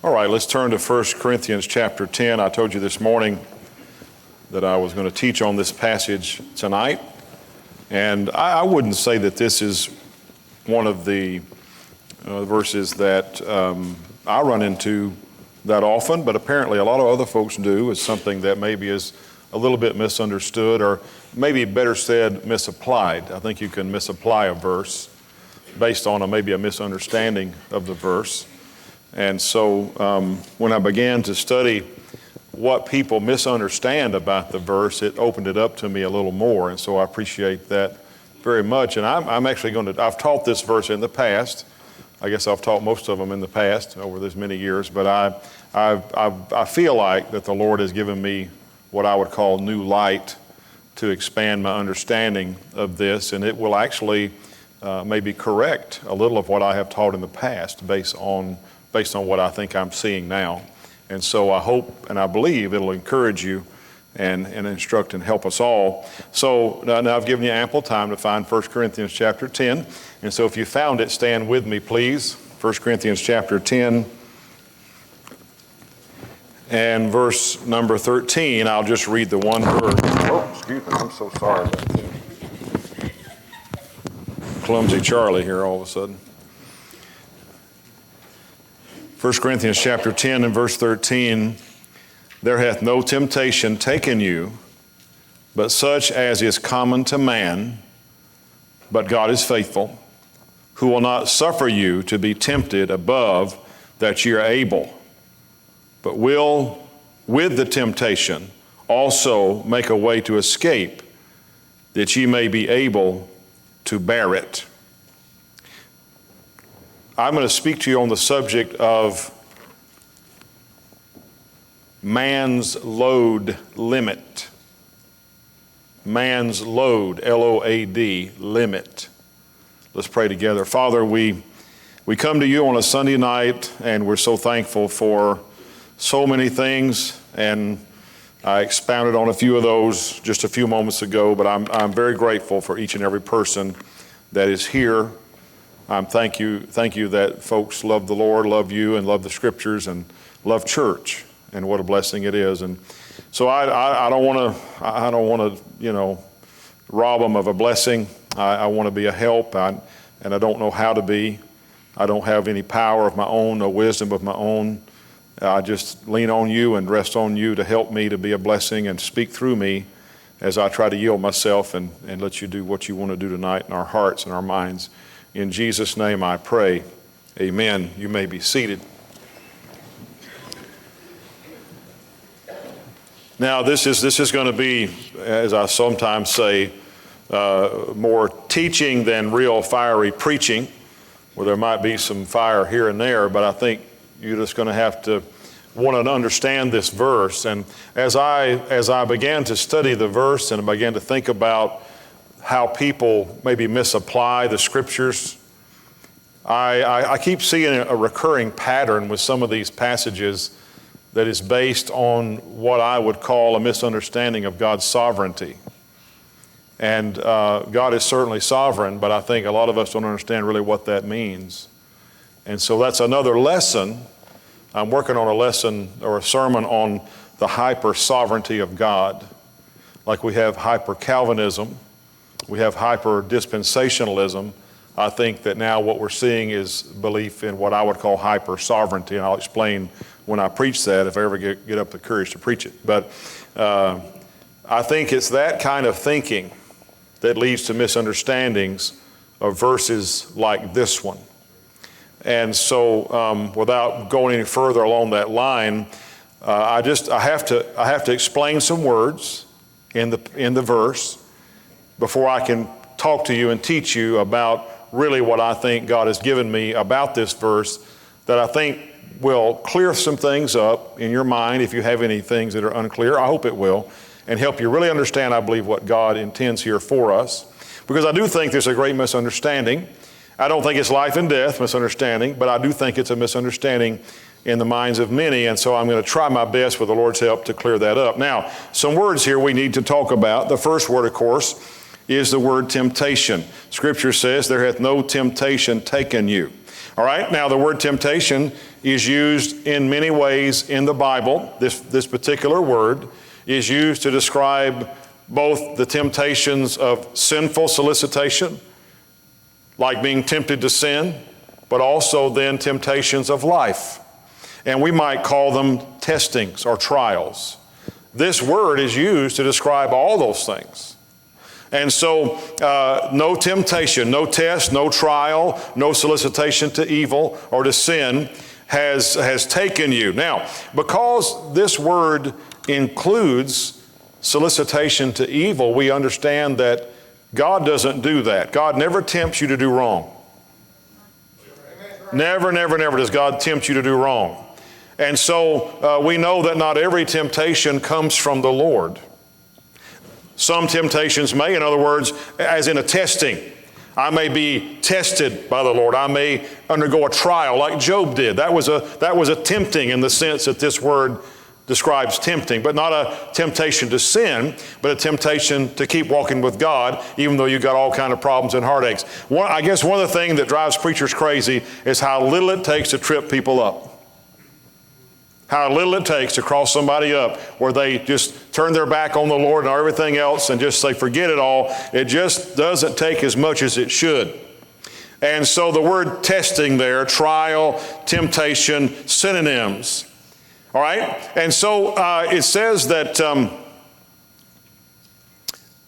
All right, let's turn to 1 Corinthians chapter 10. I told you this morning that I was going to teach on this passage tonight. And I wouldn't say that this is one of the verses that I run into that often, but apparently a lot of other folks do. It's something that maybe is a little bit misunderstood, or maybe better said, misapplied. I think you can misapply a verse based on maybe a misunderstanding of the verse. And so when I began to study what people misunderstand about the verse, it opened it up to me a little more. And so I appreciate that very much. And I'm actually I've taught this verse in the past. I guess I've taught most of them in the past over this many years. But I feel like that the Lord has given me what I would call new light to expand my understanding of this. And it will actually maybe correct a little of what I have taught in the past based on what I think I'm seeing now. And so I hope and I believe it'll encourage you and instruct and help us all. So now I've given you ample time to find 1 Corinthians chapter 10. And so if you found it, stand with me, please. 1 Corinthians chapter 10 and verse number 13. I'll just read the one verse. Oh, excuse me, I'm so sorry about that. Clumsy Charlie here all of a sudden. 1 Corinthians chapter 10 and verse 13, there hath no temptation taken you, but such as is common to man, but God is faithful, who will not suffer you to be tempted above that ye are able, but will with the temptation also make a way to escape, that ye may be able to bear it. I'm going to speak to you on the subject of man's load limit. Man's load, L-O-A-D, limit. Let's pray together. Father, we come to you on a Sunday night, and we're so thankful for so many things, and I expounded on a few of those just a few moments ago, but I'm very grateful for each and every person that is here. Thank you that folks love the Lord, love you, and love the Scriptures, and love church, and what a blessing it is. And so I don't want to rob them of a blessing. I want to be a help, and I don't know how to be. I don't have any power of my own, no wisdom of my own. I just lean on you and rest on you to help me to be a blessing and speak through me as I try to yield myself and let you do what you want to do tonight in our hearts and our minds. In Jesus' name I pray, amen. You may be seated. Now this is going to be, as I sometimes say, more teaching than real fiery preaching, where there might be some fire here and there, but I think you're just going to have to want to understand this verse. And as I began to study the verse and I began to think about how people maybe misapply the Scriptures, I keep seeing a recurring pattern with some of these passages that is based on what I would call a misunderstanding of God's sovereignty. And God is certainly sovereign, but I think a lot of us don't understand really what that means. And so that's another lesson. I'm working on a lesson or a sermon on the hyper-sovereignty of God. Like we have hyper-Calvinism, we have hyper-dispensationalism. I think that now what we're seeing is belief in what I would call hyper-sovereignty, and I'll explain when I preach that if I ever get up the courage to preach it. But I think it's that kind of thinking that leads to misunderstandings of verses like this one. And so without going any further along that line, I have to explain some words in the verse before I can talk to you and teach you about really what I think God has given me about this verse that I think will clear some things up in your mind if you have any things that are unclear. I hope it will, and help you really understand, I believe, what God intends here for us. Because I do think there's a great misunderstanding. I don't think it's life and death misunderstanding, but I do think it's a misunderstanding in the minds of many, and so I'm going to try my best with the Lord's help to clear that up. Now, some words here we need to talk about. The first word, of course, is the word temptation. Scripture says, there hath no temptation taken you. All right, now the word temptation is used in many ways in the Bible. This particular word is used to describe both the temptations of sinful solicitation, like being tempted to sin, but also then temptations of life. And we might call them testings or trials. This word is used to describe all those things. And so no temptation, no test, no trial, no solicitation to evil or to sin has taken you. Now, because this word includes solicitation to evil, we understand that God doesn't do that. God never tempts you to do wrong. Never, never, never does God tempt you to do wrong. And so we know that not every temptation comes from the Lord. Some temptations may, in other words, as in a testing. I may be tested by the Lord. I may undergo a trial like Job did. That was a tempting in the sense that this word describes tempting, but not a temptation to sin, but a temptation to keep walking with God, even though you've got all kind of problems and heartaches. I guess one of the things that drives preachers crazy is how little it takes to trip people up. How little it takes to cross somebody up where they just turn their back on the Lord and everything else and just say, forget it all. It just doesn't take as much as it should. And so the word testing there, trial, temptation, synonyms. All right? And so it says that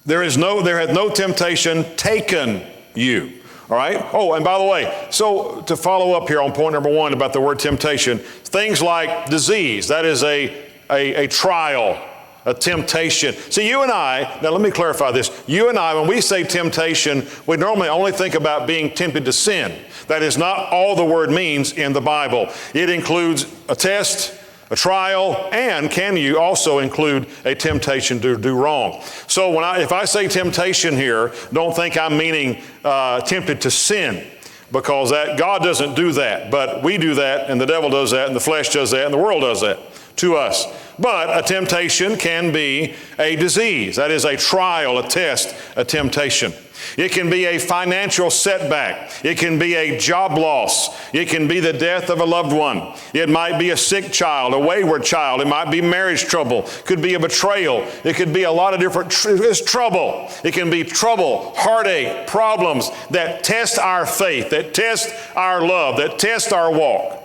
there hath no temptation taken you. All right? Oh, and by the way, so to follow up here on point number 1 about the word temptation, things like disease, that is a trial, a temptation. See, you and I, now let me clarify this. You and I, when we say temptation, we normally only think about being tempted to sin. That is not all the word means in the Bible. It includes a test, a trial, and can you also include a temptation to do wrong. So if I say temptation here, don't think I'm meaning tempted to sin, because God doesn't do that, but we do that, and the devil does that, and the flesh does that, and the world does that to us. But a temptation can be a disease. That is a trial, a test, a temptation. It can be a financial setback. It can be a job loss. It can be the death of a loved one. It might be a sick child, a wayward child. It might be marriage trouble. It could be a betrayal. It could be a lot of different it's trouble. It can be trouble, heartache, problems that test our faith, that test our love, that test our walk.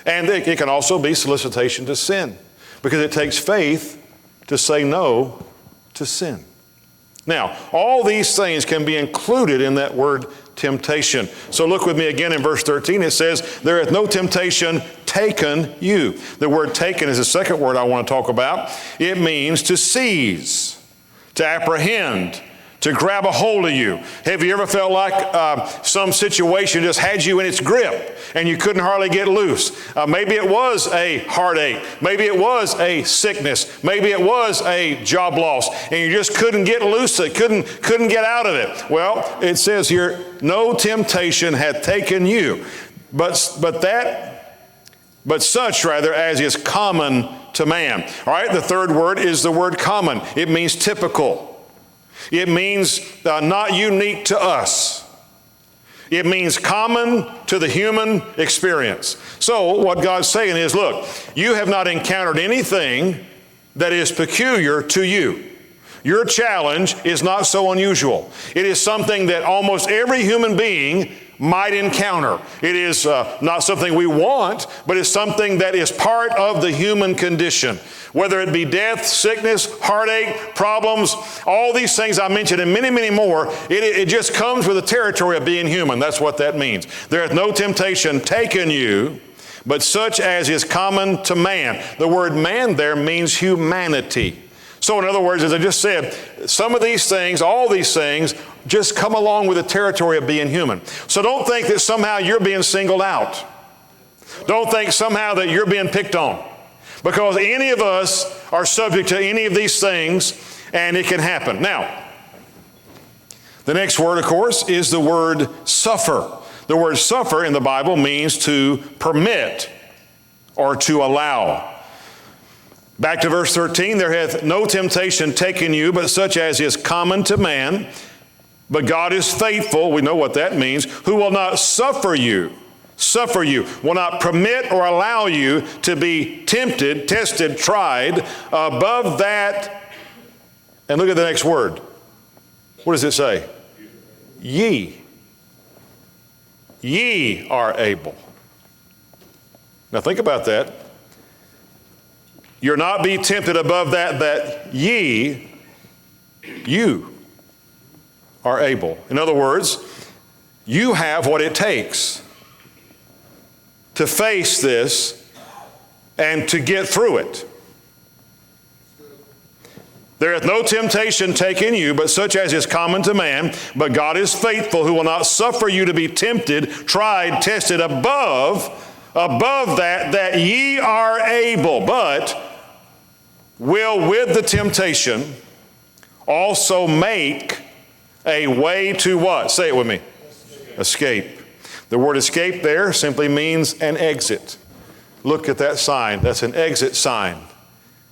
And it can also be solicitation to sin, because it takes faith to say no to sin. Now, all these things can be included in that word temptation. So look with me again in verse 13. It says, there hath no temptation taken you. The word taken is the second word I want to talk about. It means to seize, to apprehend, to grab a hold of you. Have you ever felt like some situation just had you in its grip and you couldn't hardly get loose? Maybe it was a heartache. Maybe it was a sickness. Maybe it was a job loss and you just couldn't get loose. Couldn't get out of it. Well, it says here, no temptation hath taken you, but such rather as is common to man. All right, the third word is the word common. It means typical. It means not unique to us. It means common to the human experience. So what God's saying is, look, you have not encountered anything that is peculiar to you. Your challenge is not so unusual. It is something that almost every human being might encounter. It is not something we want, but it's something that is part of the human condition. Whether it be death, sickness, heartache, problems, all these things I mentioned and many, many more, it just comes with the territory of being human. That's what that means. There hath no temptation taken you, but such as is common to man. The word man there means humanity. So in other words, as I just said, some of these things, all these things, just come along with the territory of being human. So don't think that somehow you're being singled out. Don't think somehow that you're being picked on. Because any of us are subject to any of these things, and it can happen. Now, the next word, of course, is the word suffer. The word suffer in the Bible means to permit or to allow. Back to verse 13, there hath no temptation taken you, but such as is common to man. But God is faithful, we know what that means, who will not suffer you suffer you, will not permit or allow you to be tempted, tested, tried above that. And look at the next word. What does it say? Ye. Ye are able. Now think about that. You're not be tempted above that you are able. In other words, you have what it takes to face this and to get through it. There hath no temptation taken you, but such as is common to man. But God is faithful, who will not suffer you to be tempted, tried, tested above that ye are able, but will with the temptation also make a way to what? Say it with me. Escape. The word escape there simply means an exit. Look at that sign. That's an exit sign.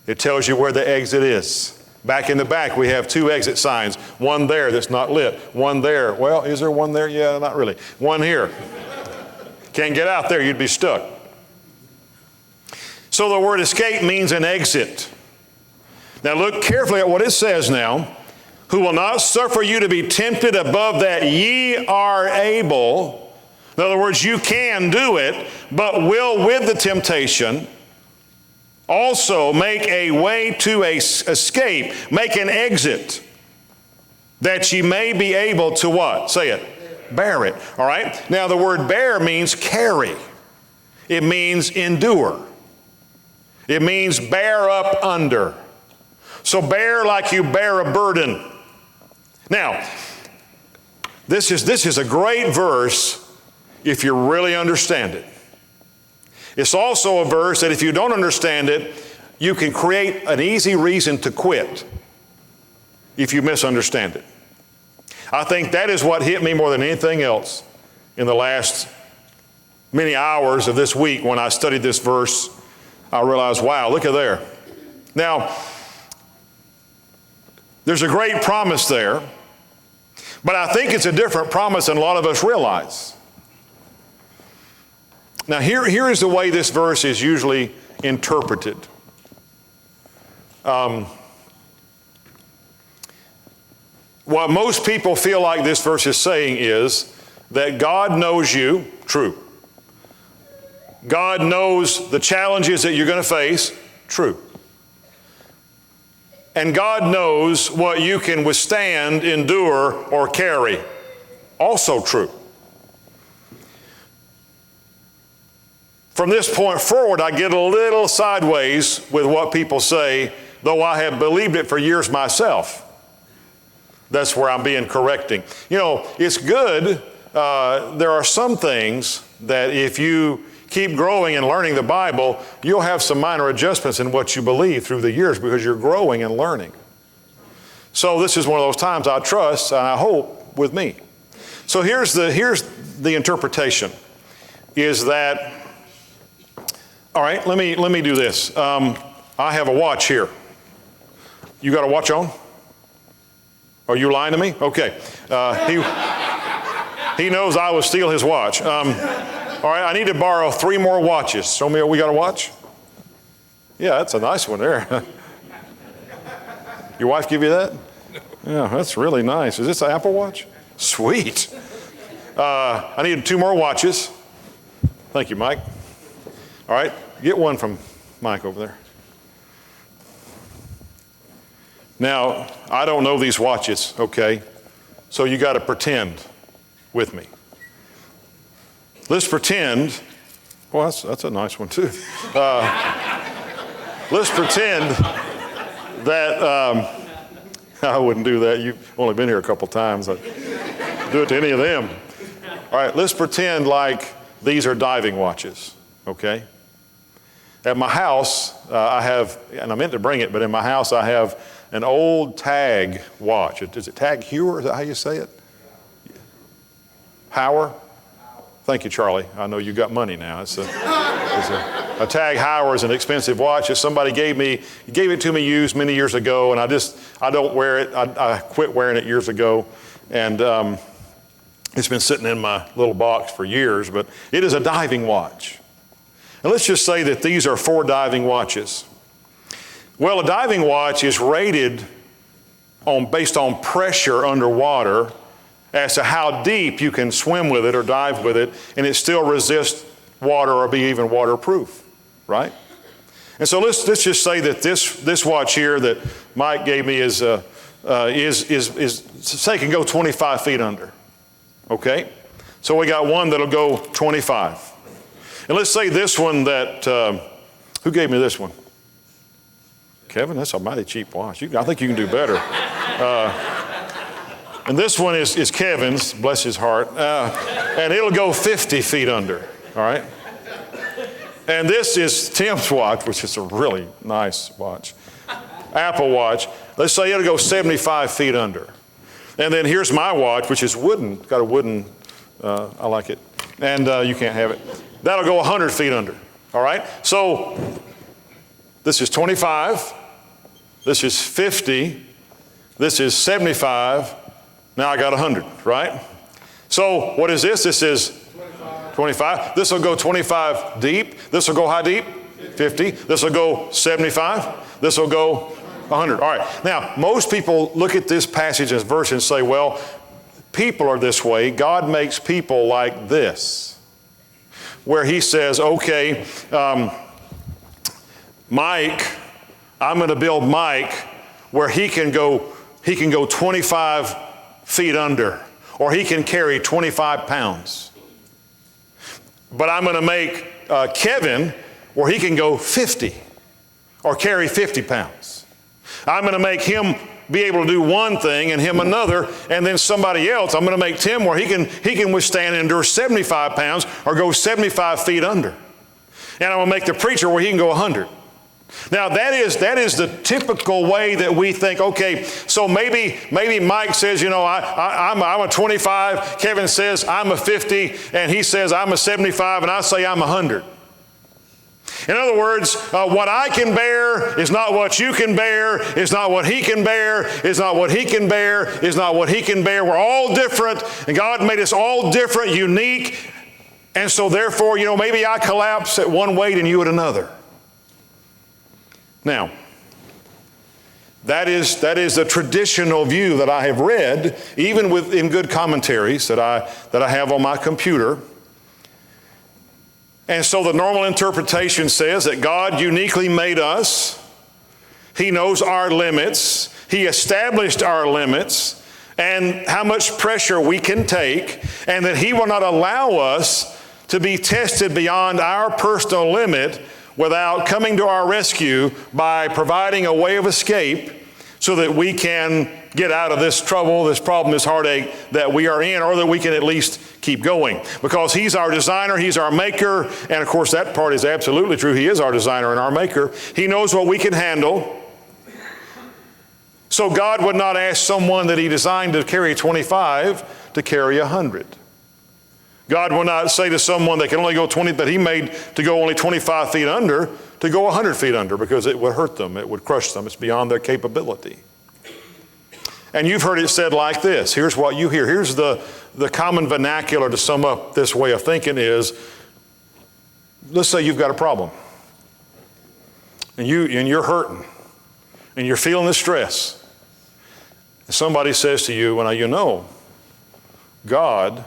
It tells you where the exit is. Back in the back, we have 2 exit signs. One there that's not lit. One there. Well, is there one there? Yeah, not really. One here. Can't get out there. You'd be stuck. So the word escape means an exit. Now look carefully at what it says now. Who will not suffer you to be tempted above that ye are able. In other words, you can do it, but will with the temptation also make a way to escape, make an exit, that ye may be able to what? Say it. Bear it. All right? Now the word bear means carry. It means endure. It means bear up under. So bear like you bear a burden. Now, this is a great verse if you really understand it. It's also a verse that if you don't understand it, you can create an easy reason to quit if you misunderstand it. I think that is what hit me more than anything else in the last many hours of this week when I studied this verse. I realized, wow, look at there. Now, there's a great promise there, but I think it's a different promise than a lot of us realize. Now, here is the way this verse is usually interpreted. What most people feel like this verse is saying is that God knows you, true. God knows the challenges that you're going to face, true. And God knows what you can withstand, endure, or carry, also true. From this point forward, I get a little sideways with what people say, though I have believed it for years myself. That's where I'm being correcting. You know, it's good. There are some things that if you keep growing and learning the Bible, you'll have some minor adjustments in what you believe through the years because you're growing and learning. So this is one of those times I trust and I hope with me. So here's the interpretation, is that, all right, let me do this. I have a watch here. You got a watch on? Are you lying to me? Okay. He knows I would steal his watch. All right, I need to borrow 3 more watches. Show me, we got a watch? Yeah, that's a nice one there. Your wife give you that? Yeah, that's really nice. Is this an Apple Watch? Sweet. I need 2 more watches. Thank you, Mike. All right, get one from Mike over there. Now, I don't know these watches, okay? So you got to pretend with me. Let's pretend, well, that's a nice one too. Let's pretend that, I wouldn't do that. You've only been here a couple times. I'd do it to any of them. All right, let's pretend like these are diving watches, okay? At my house, I have, and I meant to bring it, but in my house I have an old Tag watch. Is it Tag Heuer? Is that how you say it? Heuer? Thank you, Charlie. I know you got money now. A Tag Heuer is an expensive watch that somebody gave it to me used many years ago, and I don't wear it. I quit wearing it years ago. And It's been sitting in my little box for years, but it is a diving watch. And let's just say that these are 4 diving watches. Well, a diving watch is rated based on pressure underwater as to how deep you can swim with it or dive with it, and it still resists water or be even waterproof, right? And so let's just say that this watch here that Mike gave me is say it can go 25 feet under. Okay? So we got one that'll go 25. And let's say this one that, who gave me this one? Kevin, that's a mighty cheap watch. I think you can do better. And this one is Kevin's, bless his heart. And it'll go 50 feet under, all right? And this is Tim's watch, which is a really nice watch. Apple Watch. Let's say it'll go 75 feet under. And then here's my watch, which is wooden, got a wooden, I like it. And you can't have it. That'll go 100 feet under, all right? So this is 25, this is 50, this is 75, now I got 100, right? So what is this? This is 25. This will go 25 deep. This will go how deep? 50. This will go 75. This will go 100. All right. Now, most people look at this passage as verse and say, well, people are this way. God makes people like this. Where he says, okay, Mike, I'm going to build Mike where he can go 25 feet under, or he can carry 25 pounds. But I'm going to make Kevin where he can go 50 or carry 50 pounds. I'm going to make him be able to do one thing and him another, and then somebody else, I'm going to make Tim where he can withstand and endure 75 pounds or go 75 feet under. And I'm going to make the preacher where he can go 100. Now that is the typical way that we think, okay, so maybe Mike says, you know, I'm a 25, Kevin says I'm a 50, and he says I'm a 75, and I say I'm 100. In other words, what I can bear is not what you can bear, is not what he can bear, is not what he can bear, is not what he can bear. We're all different, and God made us all different, unique, and so therefore, you know, maybe I collapse at one weight and you at another. Now, that is the traditional view that I have read, even in good commentaries that I have on my computer. And so the normal interpretation says that God uniquely made us. He knows our limits. He established our limits and how much pressure we can take, and that He will not allow us to be tested beyond our personal limit without coming to our rescue by providing a way of escape so that we can get out of this trouble, this problem, this heartache that we are in, or that we can at least keep going. Because He's our designer, He's our maker, and of course that part is absolutely true. He is our designer and our maker. He knows what we can handle. So God would not ask someone that He designed to carry 25 to carry 100. God will not say to someone that can only go 20, that He made to go only 25 feet under, to go 100 feet under, because it would hurt them, it would crush them, it's beyond their capability. And you've heard it said like this. Here's what you hear. Here's the common vernacular to sum up this way of thinking is, let's say you've got a problem. And you're hurting. And you're feeling the stress. And somebody says to you, well, you know, God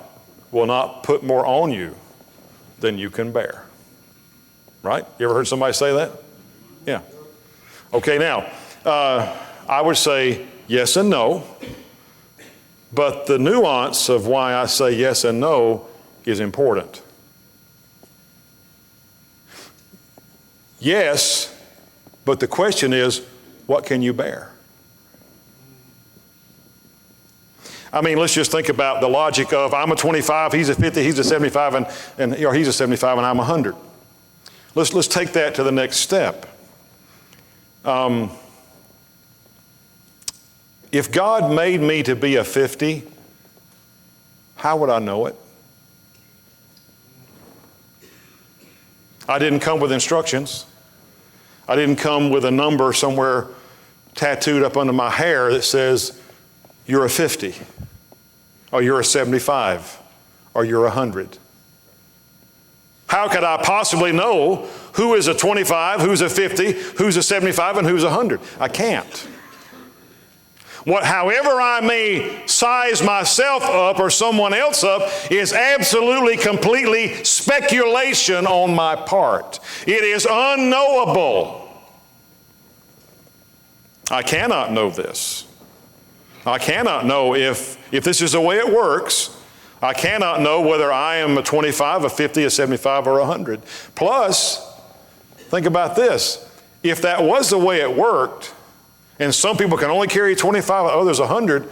will not put more on you than you can bear. Right? You ever heard somebody say that? Yeah. Okay, now, I would say yes and no, but the nuance of why I say yes and no is important. Yes, but the question is, what can you bear? I mean, let's just think about the logic of I'm a 25, he's a 50, he's a 75, or he's a 75 and I'm 100. Let's take that to the next step. If God made me to be a 50, how would I know it? I didn't come with instructions. I didn't come with a number somewhere tattooed up under my hair that says, you're a 50, or you're a 75. or you're 100? How could I possibly know who is a 25, who's a 50, who's a 75, and who's a 100? I can't. However I may size myself up or someone else up is absolutely, completely speculation on my part. It is unknowable. I cannot know this. I cannot know if this is the way it works. I cannot know whether I am a 25, a 50, a 75, or a 100. Plus, think about this. If that was the way it worked, and some people can only carry 25, others 100,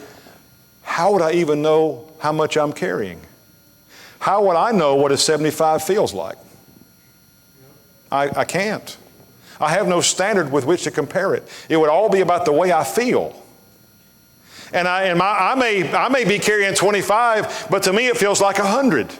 how would I even know how much I'm carrying? How would I know what a 75 feels like? I can't. I have no standard with which to compare it. It would all be about the way I feel. And I may be carrying 25, but to me it feels like 100.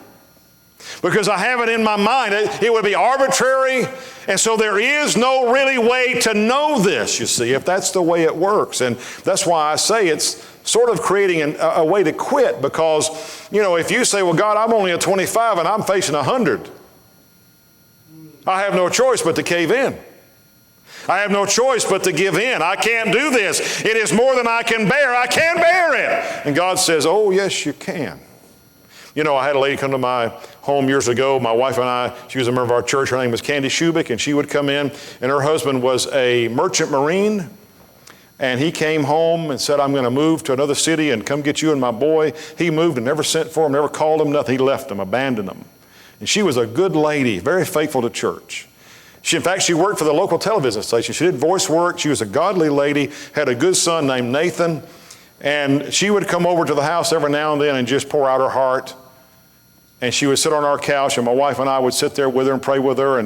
Because I have it in my mind. It would be arbitrary. And so there is no really way to know this, you see, if that's the way it works. And that's why I say it's sort of creating a way to quit. Because, if you say, well, God, I'm only a 25 and I'm facing 100, I have no choice but to cave in. I have no choice but to give in. I can't do this. It is more than I can bear. I can't bear it. And God says, oh, yes, you can. I had a lady come to my home years ago. My wife and I, she was a member of our church. Her name was Candy Shubik, and she would come in, and her husband was a merchant marine. And he came home and said, I'm going to move to another city and come get you and my boy. He moved and never sent for him, never called him, nothing. He left him, abandoned him. And she was a good lady, very faithful to church. In fact, she worked for the local television station. She did voice work. She was a godly lady, had a good son named Nathan. And she would come over to the house every now and then and just pour out her heart. And she would sit on our couch, and my wife and I would sit there with her and pray with her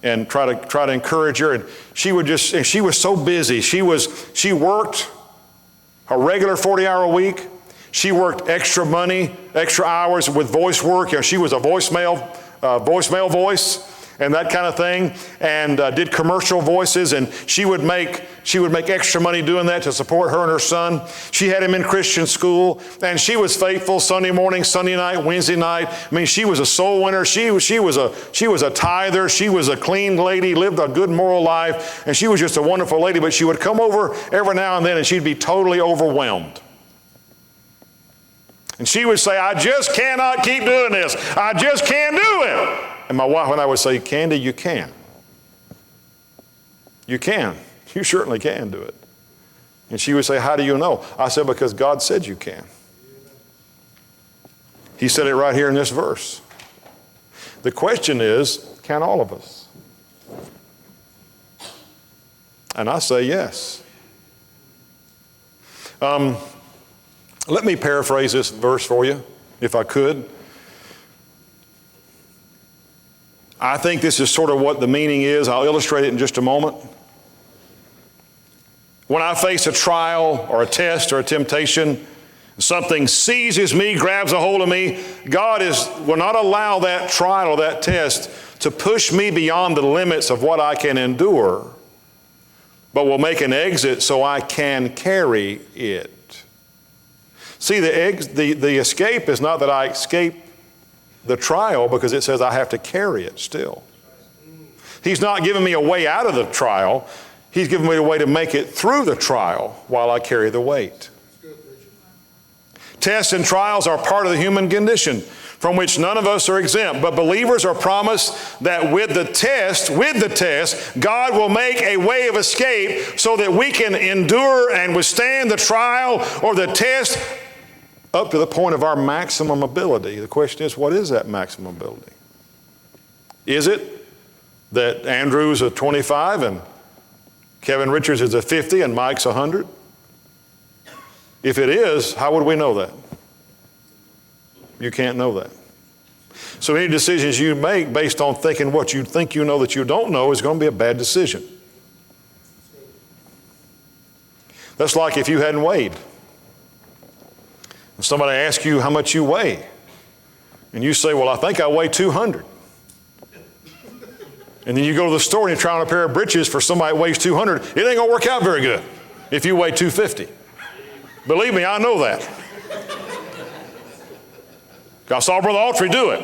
and try to encourage her. And she was so busy. She worked a regular 40-hour a week. She worked extra money, extra hours with voice work. She was a voicemail voice and that kind of thing, and did commercial voices, and she would make extra money doing that to support her and her son. She had him in Christian school, and she was faithful Sunday morning, Sunday night, Wednesday night. I mean, she was a soul winner. She was a tither. She was a clean lady, lived a good moral life, and she was just a wonderful lady. But she would come over every now and then, and she'd be totally overwhelmed. And she would say, I just cannot keep doing this. I just can't do it. And my wife and I would say, Candy, you can. You can. You certainly can do it. And she would say, how do you know? I said, because God said you can. He said it right here in this verse. The question is, can all of us? And I say yes. Let me paraphrase this verse for you, if I could. I think this is sort of what the meaning is. I'll illustrate it in just a moment. When I face a trial or a test or a temptation, something seizes me, grabs a hold of me, God will not allow that trial or that test to push me beyond the limits of what I can endure, but will make an exit so I can carry it. See, the escape is not that I escape the trial, because it says I have to carry it still. He's not giving me a way out of the trial. He's giving me a way to make it through the trial while I carry the weight. Tests and trials are part of the human condition from which none of us are exempt. But believers are promised that with the test, God will make a way of escape so that we can endure and withstand the trial or the test up to the point of our maximum ability. The question is, what is that maximum ability? Is it that Andrew's a 25 and Kevin Richards is a 50 and Mike's 100? If it is, how would we know that? You can't know that. So any decisions you make based on thinking what you think you know that you don't know is going to be a bad decision. That's like if you hadn't weighed. Somebody asks you how much you weigh, and you say, well, I think I weigh 200. And then you go to the store and you try on a pair of breeches for somebody that weighs 200. It ain't going to work out very good if you weigh 250. Believe me, I know that. I saw Brother Autry do it.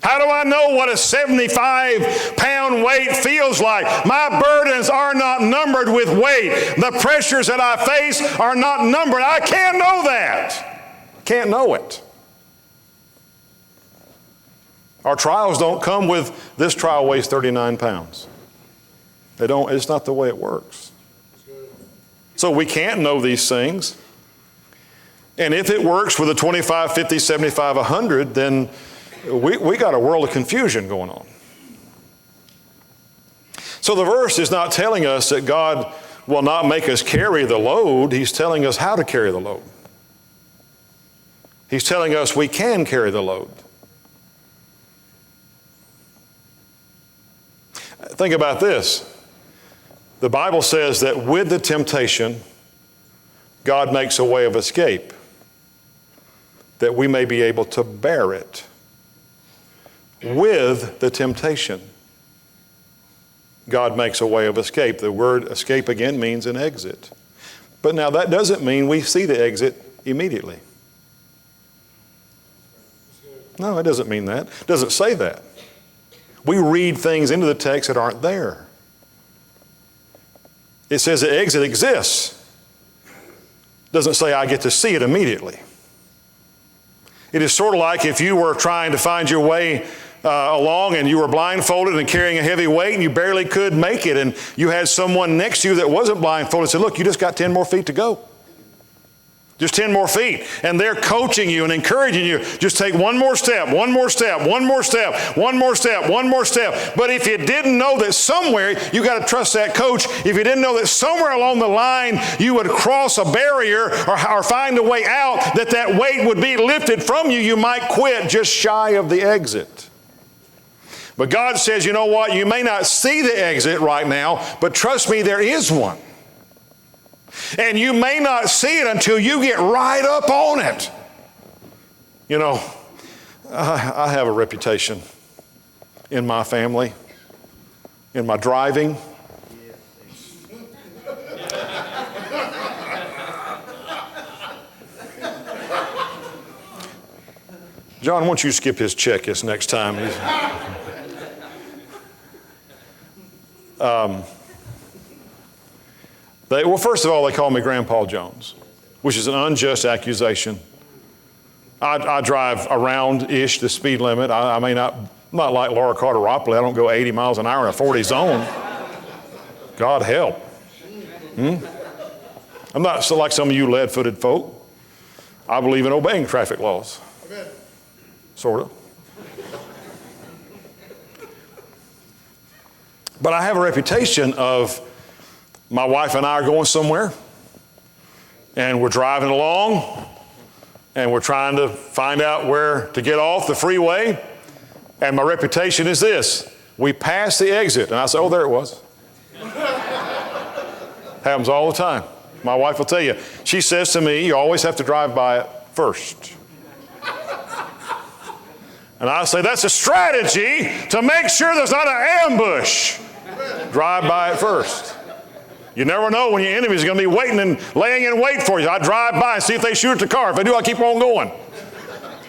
How do I know what a 75-pound weight feels like? My burdens are not numbered with weight. The pressures that I face are not numbered. I can't know that. Can't know it. Our trials don't come with, this trial weighs 39 pounds. They don't, it's not the way it works. So we can't know these things. And if it works with a 25, 50, 75, 100, then we got a world of confusion going on. So the verse is not telling us that God will not make us carry the load. He's telling us how to carry the load. He's telling us we can carry the load. Think about this. The Bible says that with the temptation, God makes a way of escape, that we may be able to bear it. With the temptation, God makes a way of escape. The word escape again means an exit. But now that doesn't mean we see the exit immediately. No, it doesn't mean that. It doesn't say that. We read things into the text that aren't there. It says the exit exists. It doesn't say I get to see it immediately. It is sort of like if you were trying to find your way along and you were blindfolded and carrying a heavy weight and you barely could make it, and you had someone next to you that wasn't blindfolded and said, look, you just got 10 more feet to go. Just 10 more feet. And they're coaching you and encouraging you. Just take one more step, one more step, one more step, one more step, one more step. But if you didn't know that somewhere, you got to trust that coach. If you didn't know that somewhere along the line you would cross a barrier or find a way out, that weight would be lifted from you, you might quit just shy of the exit. But God says, you know what? You may not see the exit right now, but trust me, there is one. And you may not see it until you get right up on it. You know, I have a reputation in my family, in my driving. John, why don't you skip his check this next time? Well, first of all, they call me Grandpa Jones, which is an unjust accusation. I drive around-ish the speed limit. I may not like Laura Carter Ropley. I don't go 80 miles an hour in a 40 zone. God help. I'm not so like some of you lead-footed folk. I believe in obeying traffic laws. Amen. Sort of. But I have a reputation of my wife and I are going somewhere, and we're driving along, and we're trying to find out where to get off the freeway, and my reputation is this. We pass the exit, and I say, oh, there it was. Happens all the time. My wife will tell you. She says to me, you always have to drive by it first. And I say, that's a strategy to make sure there's not an ambush. Drive by it first. You never know when your enemy's going to be waiting and laying in wait for you. I drive by and see if they shoot at the car. If they do, I keep on going.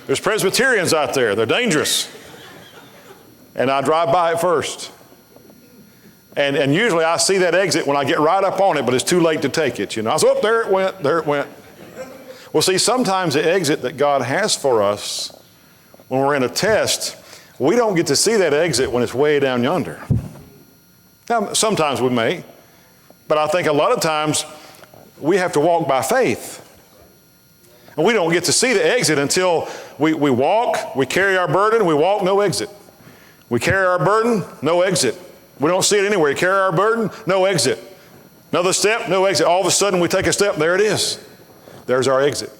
There's Presbyterians out there. They're dangerous. And I drive by it first. And usually I see that exit when I get right up on it, but it's too late to take it. You know, I say, oh, there it went, there it went. Well, see, sometimes the exit that God has for us when we're in a test, we don't get to see that exit when it's way down yonder. Now, sometimes we may. But I think a lot of times we have to walk by faith. And we don't get to see the exit until we walk, we carry our burden, we walk, no exit. We carry our burden, no exit. We don't see it anywhere. We carry our burden, no exit. Another step, no exit. All of a sudden we take a step, there it is. There's our exit.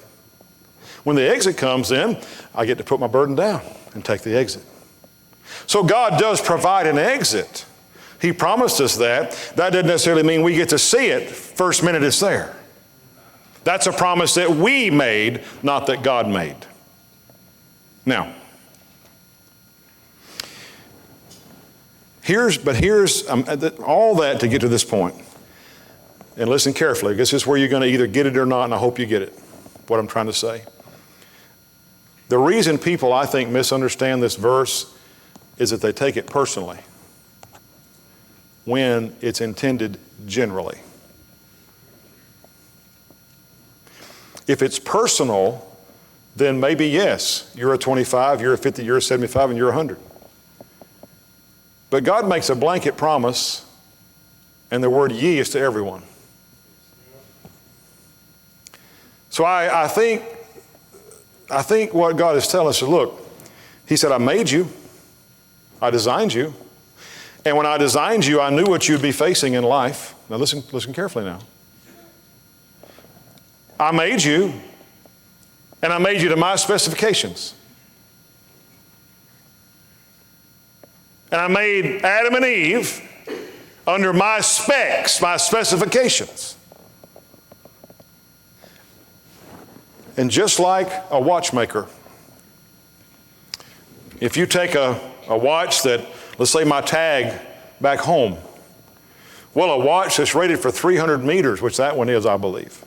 When the exit comes in, I get to put my burden down and take the exit. So God does provide an exit. He promised us that. That doesn't necessarily mean we get to see it first minute it's there. That's a promise that we made, not that God made. Now, Here's all that to get to this point. And listen carefully. This is where you're going to either get it or not, and I hope you get it, what I'm trying to say. The reason people, I think, misunderstand this verse is that they take it personally when it's intended generally. If it's personal, then maybe yes, you're a 25, you're a 50, you're a 75, and you're 100. But God makes a blanket promise, and the word ye is to everyone. So I think what God is telling us is, look, He said, I made you, I designed you, and when I designed you, I knew what you'd be facing in life. Now listen carefully now. I made you, and I made you to my specifications. And I made Adam and Eve under my specs, my specifications. And just like a watchmaker, if you take a watch that, let's say my tag back home, well, a watch that's rated for 300 meters, which that one is, I believe.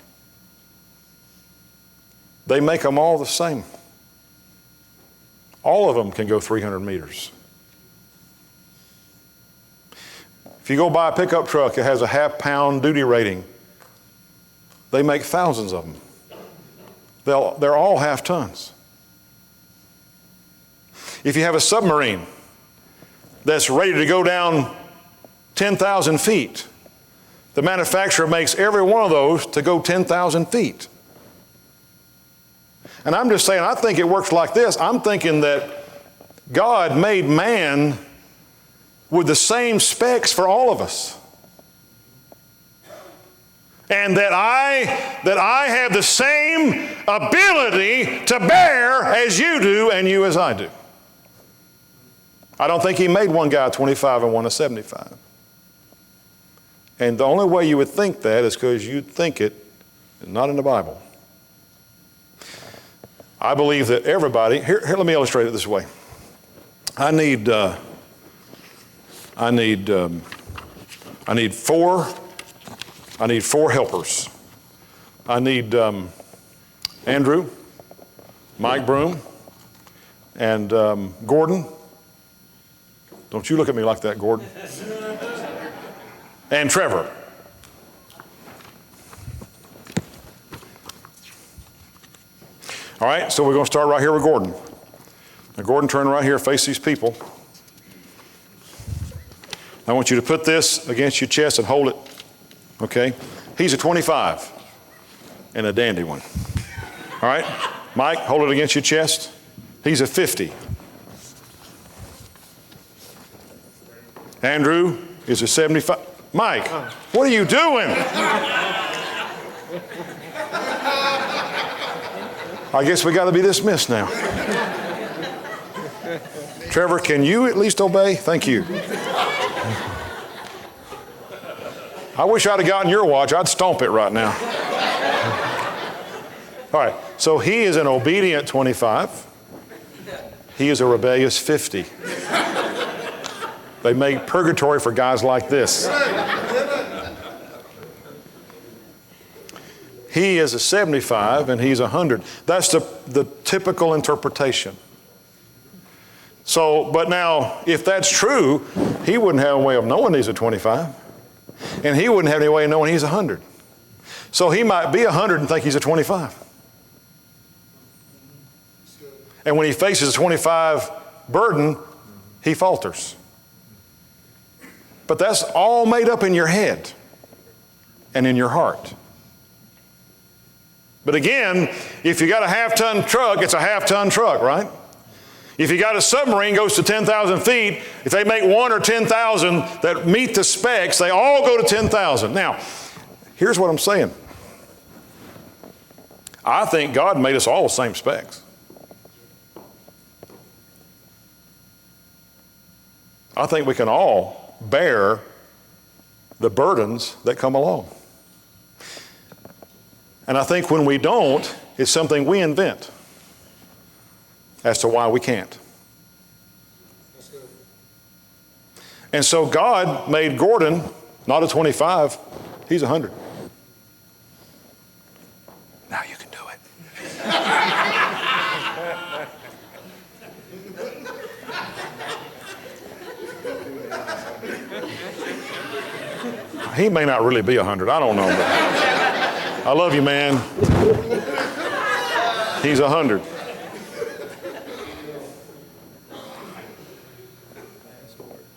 They make them all the same. All of them can go 300 meters. If you go buy a pickup truck, it has a half-pound duty rating. They make thousands of them. They're all half tons. If you have a submarine that's ready to go down 10,000 feet, the manufacturer makes every one of those to go 10,000 feet. And I'm just saying, I think it works like this. I'm thinking that God made man with the same specs for all of us. And that I have the same ability to bear as you do and you as I do. I don't think He made one guy a 25 and one a 75. And the only way you would think that is because you think it, not in the Bible. I believe that everybody, here let me illustrate it this way. I need four helpers. I need Andrew, Mike Broom, and Gordon. Don't you look at me like that, Gordon. And Trevor. All right, so we're going to start right here with Gordon. Now, Gordon, turn right here, face these people. I want you to put this against your chest and hold it. Okay? He's a 25 and a dandy one. All right? Mike, hold it against your chest. He's a 50. Andrew is a 75. Mike, what are you doing? I guess we got to be dismissed now. Trevor, can you at least obey? Thank you. I wish I'd have gotten your watch. I'd stomp it right now. All right, so he is an obedient 25. He is a rebellious 50. They make purgatory for guys like this. He is a 75 and he's 100. That's the typical interpretation. So, but now, if that's true, he wouldn't have a way of knowing he's a 25. And he wouldn't have any way of knowing he's 100. So he might be 100 and think he's a 25. And when he faces a 25 burden, he falters. But that's all made up in your head and in your heart. But again, if you got a half-ton truck, it's a half-ton truck, right? If you got a submarine goes to 10,000 feet, if they make 1 or 10,000 that meet the specs, they all go to 10,000. Now, here's what I'm saying. I think God made us all the same specs. I think we can all bear the burdens that come along. And I think when we don't, it's something we invent as to why we can't. And so God made Gordon not a 25, he's 100. Now you can do it. He may not really be 100, I don't know. But I love you, man. He's 100.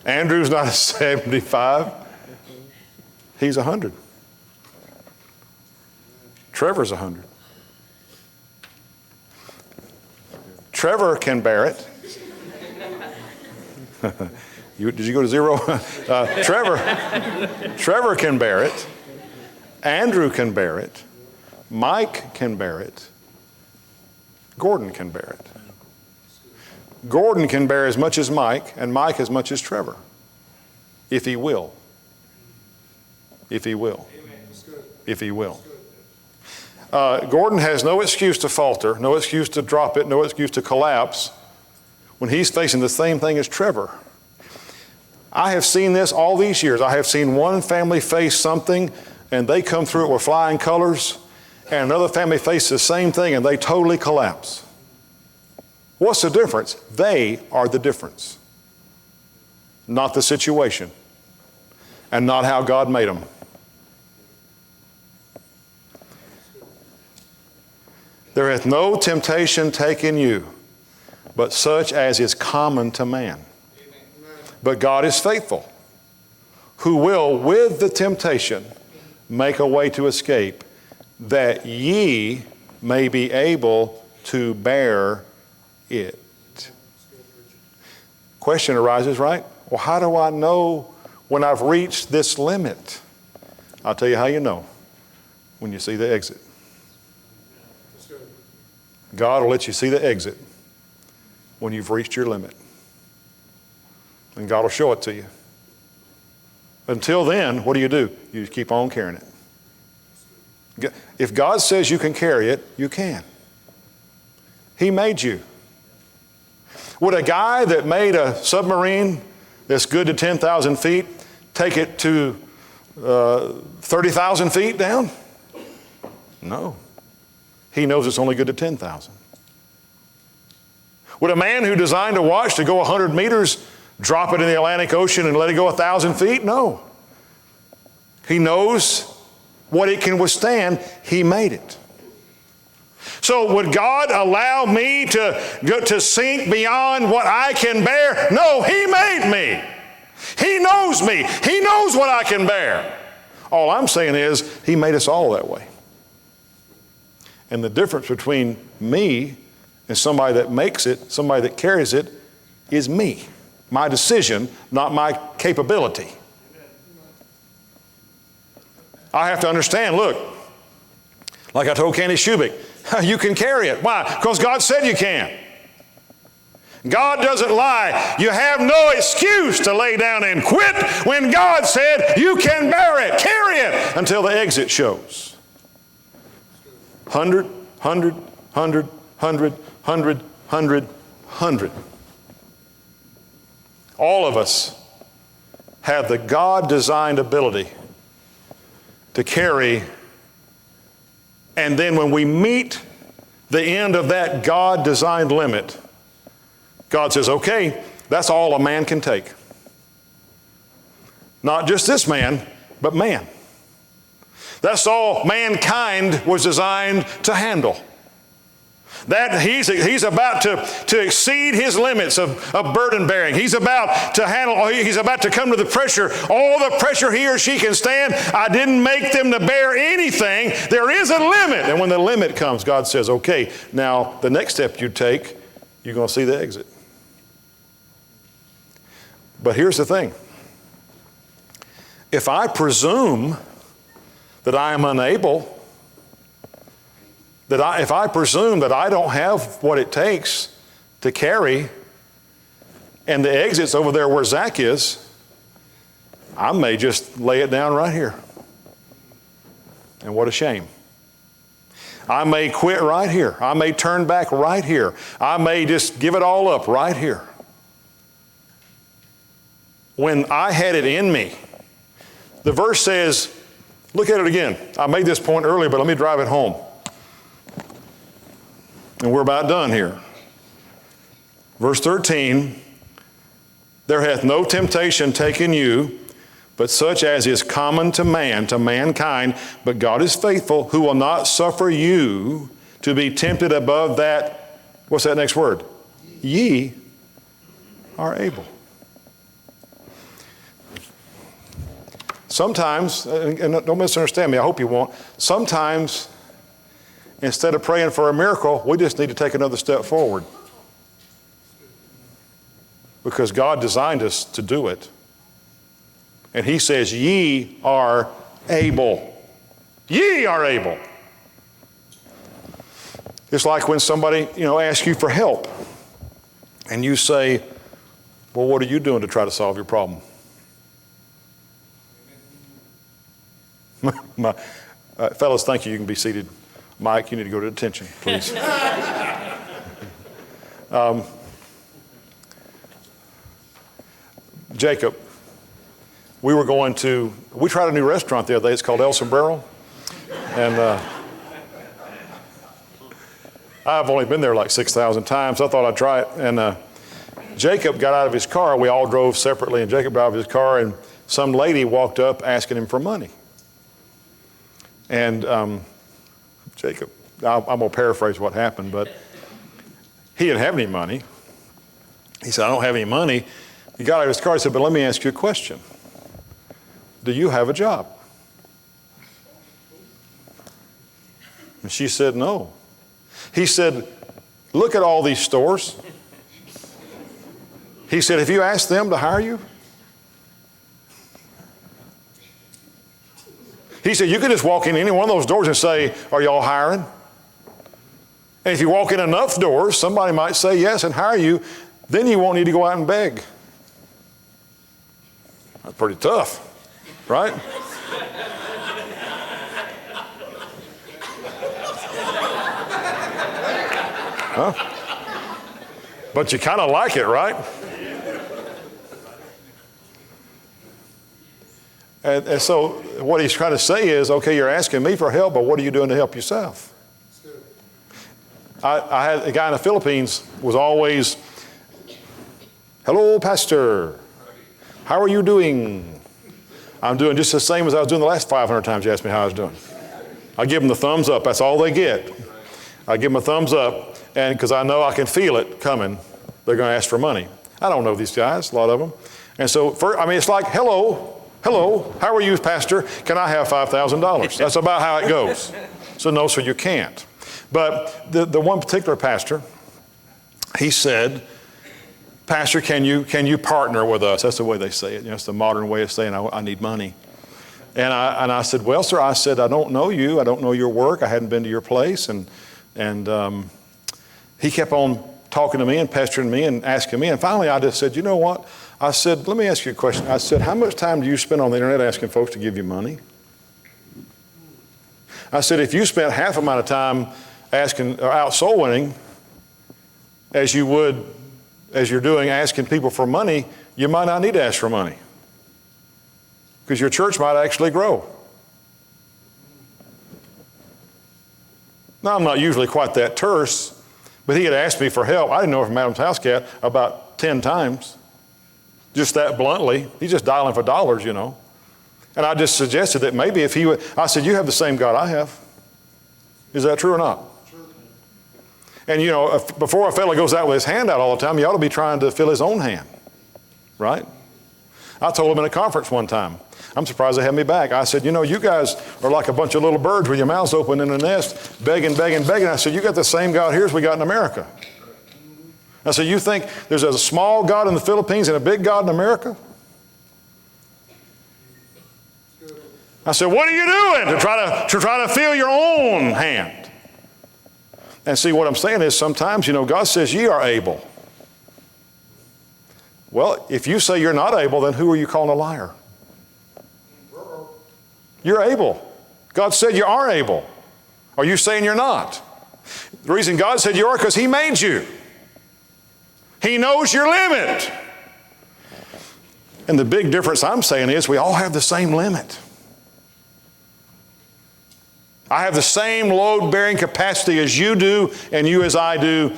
Andrew's not a 75. He's 100. Trevor's 100. Trevor can bear it. Did you go to 0? Trevor can bear it. Andrew can bear it. Mike can bear it. Gordon can bear it. Gordon can bear as much as Mike, and Mike as much as Trevor, if he will. If he will. If he will. Gordon has no excuse to falter, no excuse to drop it, no excuse to collapse when he's facing the same thing as Trevor. I have seen this all these years. I have seen one family face something and they come through it with flying colors, and another family faces the same thing and they totally collapse. What's the difference? They are the difference, not the situation, and not how God made them. There hath no temptation taken you, but such as is common to man. But God is faithful, who will with the temptation make a way to escape, that ye may be able to bear it. Question arises, right? Well, how do I know when I've reached this limit? I'll tell you how you know. When you see the exit. God will let you see the exit when you've reached your limit. And God will show it to you. Until then, what do? You just keep on carrying it. If God says you can carry it, you can. He made you. Would a guy that made a submarine that's good to 10,000 feet take it to 30,000 feet down? No. He knows it's only good to 10,000. Would a man who designed a watch to go 100 meters drop it in the Atlantic Ocean and let it go 1,000 feet? No. He knows what it can withstand. He made it. So would God allow me to sink beyond what I can bear? No, He made me. He knows me. He knows what I can bear. All I'm saying is He made us all that way. And the difference between me and somebody that makes it, somebody that carries it, is me. My decision, not my capability. I have to understand, look, like I told Candy Shubik, you can carry it. Why? Because God said you can. God doesn't lie. You have no excuse to lay down and quit when God said you can bear it, carry it, until the exit shows. 100, 100, 100, 100, 100, 100, 100. All of us have the God-designed ability to carry, and then when we meet the end of that God-designed limit, God says, okay, that's all a man can take. Not just this man, but man. That's all mankind was designed to handle. That he's about to exceed his limits of burden bearing. He's about to handle, he's about to come to the pressure, all the pressure he or she can stand. I didn't make them to bear anything. There is a limit. And when the limit comes, God says, okay, now the next step you take, you're going to see the exit. But here's the thing. If I presume that I am unable, if I presume that I don't have what it takes to carry, and the exit's over there where Zach is, I may just lay it down right here. And what a shame. I may quit right here. I may turn back right here. I may just give it all up right here. when I had it in me. The verse says, look at it again. I made this point earlier, but let me drive it home. And we're about done here. Verse 13, there hath no temptation taken you, but such as is common to man, to mankind, but God is faithful, who will not suffer you to be tempted above that, what's that next word? Ye are able. Sometimes, and don't misunderstand me, I hope you won't, sometimes instead of praying for a miracle, we just need to take another step forward. Because God designed us to do it. And He says, ye are able. Ye are able. It's like when somebody, asks you for help. And you say, well, what are you doing to try to solve your problem? Fellas, thank you. You can be seated. Mike, you need to go to detention, please. Jacob, we tried a new restaurant the other day. It's called El Sombrero. And I've only been there like 6,000 times. I thought I'd try it. And Jacob got out of his car. We all drove separately, and Jacob got out of his car, and some lady walked up asking him for money. And Jacob, I'm going to paraphrase what happened, but he didn't have any money. He said, I don't have any money. He got out of his car and said, but let me ask you a question. Do you have a job? And she said, no. He said, look at all these stores. He said, have you asked them to hire you? He said, you could just walk in any one of those doors and say, are y'all hiring? And if you walk in enough doors, somebody might say yes and hire you. Then you won't need to go out and beg. That's pretty tough, right? Huh? But you kind of like it, right? And so what he's trying to say is, okay, you're asking me for help, but what are you doing to help yourself? I had a guy in the Philippines was always, hello, Pastor. How are you doing? I'm doing just the same as I was doing the last 500 times you asked me how I was doing. I give them the thumbs up. That's all they get. I give them a thumbs up, and because I know I can feel it coming, they're going to ask for money. I don't know these guys, a lot of them. And so, it's like, hello, how are you, Pastor? Can I have $5,000? That's about how it goes. So no, sir, you can't. But the one particular pastor, he said, Pastor, can you partner with us? That's the way they say it. It's the modern way of saying I need money. And I said, well, sir, I don't know you. I don't know your work. I hadn't been to your place. And he kept on talking to me and pestering me and asking me. And finally, I just said, you know what? I said, let me ask you a question. I said, how much time do you spend on the internet asking folks to give you money? I said, if you spent half amount of time out soul winning as you're doing asking people for money, you might not need to ask for money because your church might actually grow. Now, I'm not usually quite that terse, but he had asked me for help. I didn't know from Adam's House Cat about 10 times, just that bluntly. He's just dialing for dollars, And I just suggested that maybe if he would, I said, you have the same God I have. Is that true or not? And before a fellow goes out with his hand out all the time, he ought to be trying to fill his own hand, right? I told him in a conference one time, I'm surprised they had me back. I said, you guys are like a bunch of little birds with your mouths open in a nest, begging. I said, you got the same God here as we got in America. I said, you think there's a small God in the Philippines and a big God in America? I said, what are you doing to try to fill your own hand? And see, what I'm saying is sometimes, God says ye are able. Well, if you say you're not able, then who are you calling a liar? You're able. God said you are able. Are you saying you're not? The reason God said you are because He made you. He knows your limit. And the big difference I'm saying is we all have the same limit. I have the same load-bearing capacity as you do and you as I do.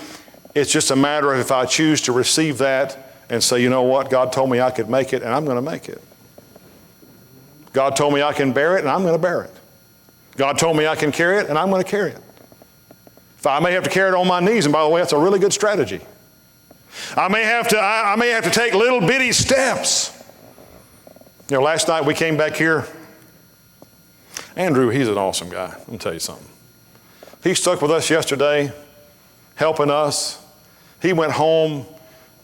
It's just a matter of if I choose to receive that and say, you know what, God told me I could make it, and I'm going to make it. God told me I can bear it, and I'm going to bear it. God told me I can carry it, and I'm going to carry it. If I may have to carry it on my knees, and by the way, that's a really good strategy. I may have to take little bitty steps. You know, last night we came back here. Andrew, he's an awesome guy. Let me tell you something. He stuck with us yesterday, helping us. He went home,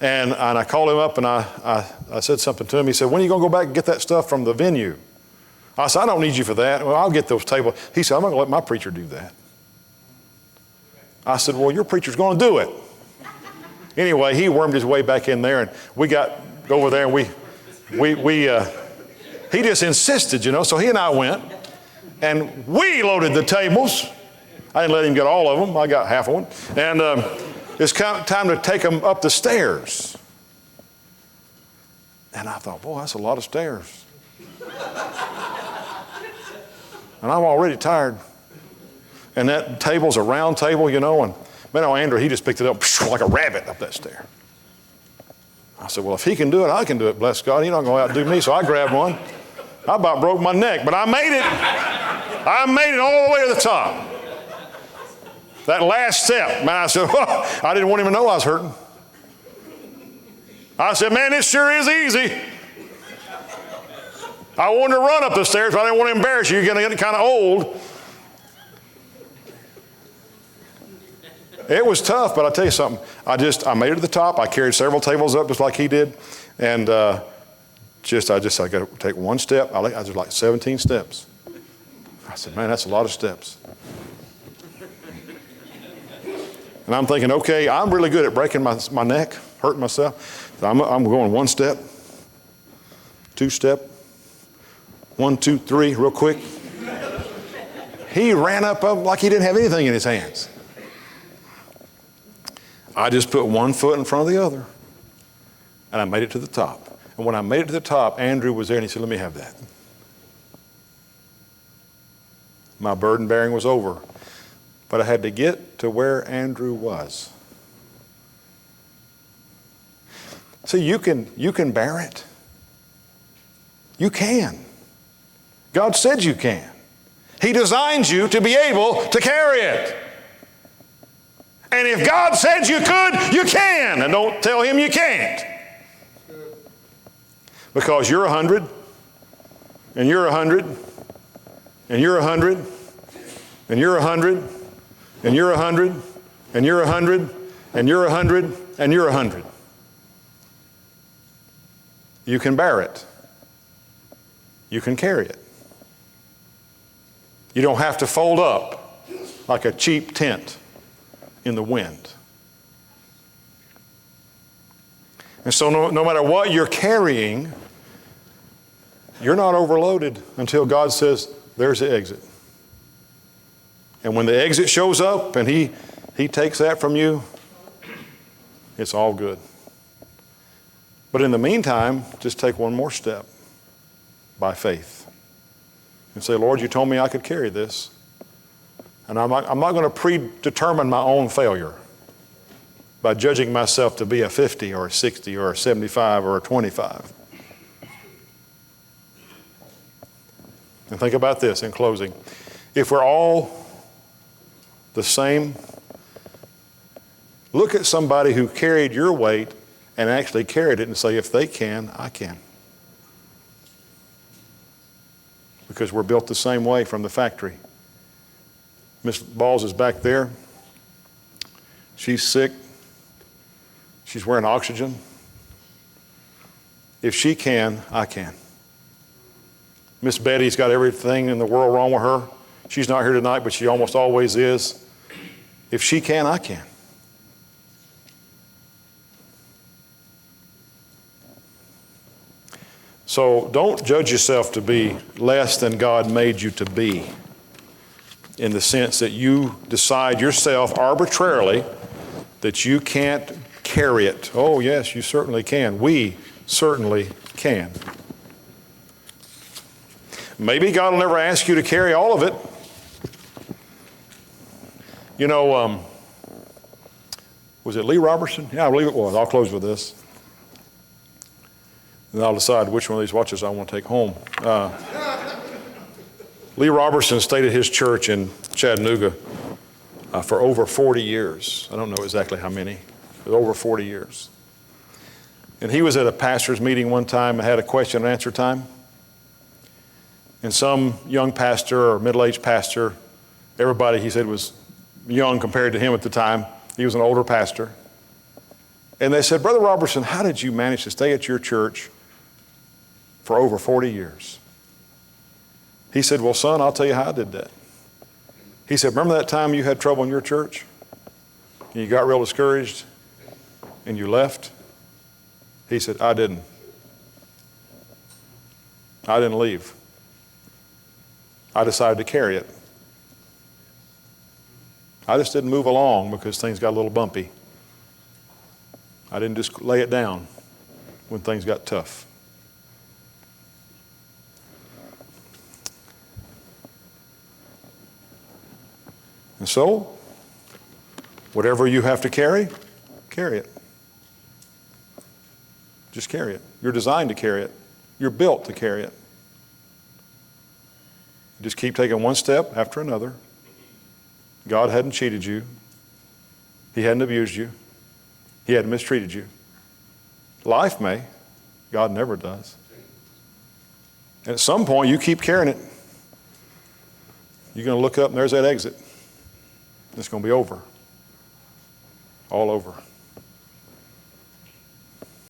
and I called him up, and I said something to him. He said, when are you going to go back and get that stuff from the venue? I said, I don't need you for that. Well, I'll get those tables. He said, I'm not going to let my preacher do that. I said, well, your preacher's going to do it. Anyway, he wormed his way back in there, and we got over there, and he just insisted, you know, so he and I went. And we loaded the tables. I didn't let him get all of them. I got half of one. And it's time to take them up the stairs. And I thought, boy, that's a lot of stairs. And I'm already tired. And that table's a round table, you know. And man, Andrew, he just picked it up like a rabbit up that stair. I said, well, if he can do it, I can do it. Bless God. He's not going to outdo me. So I grabbed one. I about broke my neck, but I made it. I made it all the way to the top. That last step, man, I said, oh, I didn't want him to know I was hurting. I said, man, this sure is easy. I wanted to run up the stairs, but I didn't want to embarrass you. You're going to get kind of old. It was tough, but I'll tell you something. I made it to the top. I carried several tables up just like he did. And I got to take one step. I was like 17 steps. I said, man, that's a lot of steps. And I'm thinking, okay, I'm really good at breaking my neck, hurting myself. So I'm going one step, two step, 1, 2, 3, real quick. He ran up like he didn't have anything in his hands. I just put one foot in front of the other, and I made it to the top. And when I made it to the top, Andrew was there, and he said, let me have that. My burden bearing was over. But I had to get to where Andrew was. See, you can bear it. You can. God said you can. He designed you to be able to carry it. And if God said you could, you can. And don't tell him you can't. Because you're 100, and you're 100, and you're 100, and you're 100, and you're 100, and you're 100, and you're 100, and you're 100. You can bear it. You can carry it. You don't have to fold up like a cheap tent in the wind. And so no matter what you're carrying, you're not overloaded until God says, there's the exit. And when the exit shows up and he takes that from you, it's all good. But in the meantime, just take one more step by faith and say, Lord, you told me I could carry this. And I'm not going to predetermine my own failure by judging myself to be a 50 or a 60 or a 75 or a 25. And think about this in closing. If we're all the same, look at somebody who carried your weight and actually carried it and say, if they can, I can. Because we're built the same way from the factory. Miss Balls is back there. She's sick. She's wearing oxygen. If she can, I can. Miss Betty's got everything in the world wrong with her. She's not here tonight, but she almost always is. If she can, I can. So don't judge yourself to be less than God made you to be, in the sense that you decide yourself arbitrarily that you can't carry it. Oh, yes, you certainly can. We certainly can. Maybe God will never ask you to carry all of it. You know, was it Lee Robertson? Yeah, I believe it was. I'll close with this. And I'll decide which one of these watches I want to take home. Lee Robertson stayed at his church in Chattanooga for over 40 years. I don't know exactly how many, but over 40 years. And he was at a pastor's meeting one time and had a question and answer time. And some young pastor or middle-aged pastor, everybody, he said, was young compared to him at the time. He was an older pastor. And they said, Brother Robertson, how did you manage to stay at your church for over 40 years? He said, well, son, I'll tell you how I did that. He said, remember that time you had trouble in your church? And you got real discouraged and you left? He said, I didn't. I didn't leave. I decided to carry it. I just didn't move along because things got a little bumpy. I didn't just lay it down when things got tough. And so, whatever you have to carry, carry it. Just carry it. You're designed to carry it. You're built to carry it. Just keep taking one step after another. God hadn't cheated you. He hadn't abused you. He hadn't mistreated you. Life may. God never does. And at some point, you keep carrying it. You're going to look up and there's that exit. It's going to be over. All over.